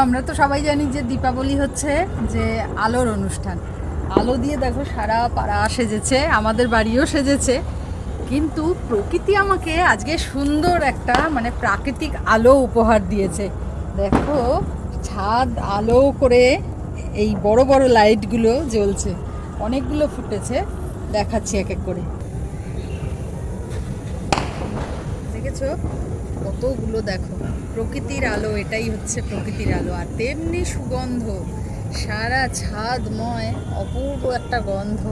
আমরা তো সবাই জানি যে দীপাবলি হচ্ছে যে আলোর অনুষ্ঠান। আলো দিয়ে দেখো সারা পাড়া সেজেছে, আমাদের বাড়িও সেজেছে। কিন্তু প্রকৃতি আমাকে আজকে সুন্দর একটা মানে প্রাকৃতিক আলো উপহার দিয়েছে। দেখো ছাদ আলো করে এই বড় বড় লাইটগুলো জ্বলছে, অনেকগুলো ফুটেছে, দেখাচ্ছি এক এক করে। দেখেছো কতগুলো, দেখো প্রকৃতির আলো, এটাই হচ্ছে প্রকৃতির আলো। আর তেমনি সুগন্ধ, সারা ছাদময় অপূর্ব একটা গন্ধ,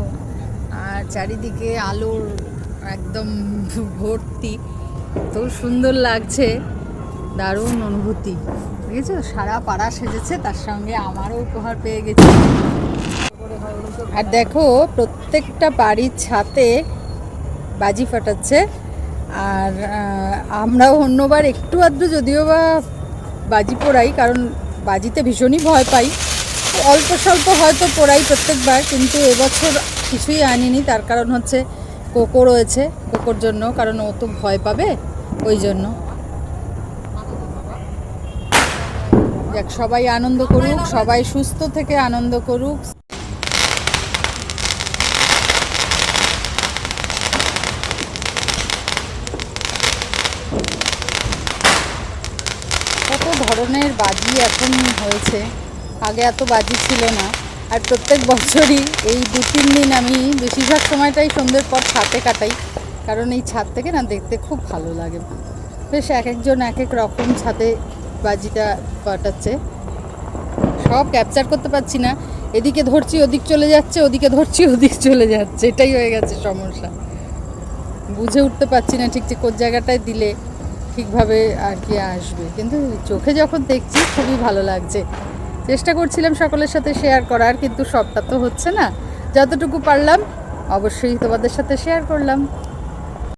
আর চারিদিকে আলোর একদম ভর্তি, তো সুন্দর লাগছে, দারুণ অনুভূতি। দেখেছো সারা পাড়া সেজেছে, তার সঙ্গে আমারও উপহার পেয়ে গেছি। আর দেখো প্রত্যেকটা বাড়ির ছাদে বাজি ফাটাচ্ছে। আর আমরাও অন্যবার একটু আধটু যদিও বা বাজি পোড়াই, কারণ বাজিতে ভীষণই ভয় পাই, অল্প স্বল্প হয়তো পোড়াই প্রত্যেকবার, কিন্তু এবছর কিছুই আনিনি। তার কারণ হচ্ছে কোকো রয়েছে, কোকোর জন্য, কারণ ও তো ভয় পাবে, ওই জন্য। দেখ সবাই আনন্দ করুক, সবাই সুস্থ থেকে আনন্দ করুক। কত ধরনের বাজি এখন হয়েছে, আগে এত বাজি ছিল না। আর প্রত্যেক বছরই এই 2-3 দিন আমি বেশিরভাগ সময়টাই সন্ধ্যের পর ছাদে কাটাই, কারণ এই ছাদ থেকে না দেখতে খুব ভালো লাগে। বেশ এক একজন এক এক রকম ছাদে বাজিটা ফাটাচ্ছে, সব ক্যাপচার করতে পারছি না। এদিকে ধরছি ওদিক চলে যাচ্ছে, ওদিকে ধরছি ওদিক চলে যাচ্ছে, এটাই হয়ে গেছে সমস্যা। বুঝে উঠতে পারছি না ঠিক কোন জায়গাটায় দিলে ঠিকভাবে আর কি আসবে, কিন্তু চোখে যখন দেখছি খুবই ভালো লাগছে। চেষ্টা করছিলাম সকলের সাথে শেয়ার করার, কিন্তু সবটা তো হচ্ছে না। যতটুকু পারলাম অবশ্যই তোমাদের সাথে শেয়ার করলাম।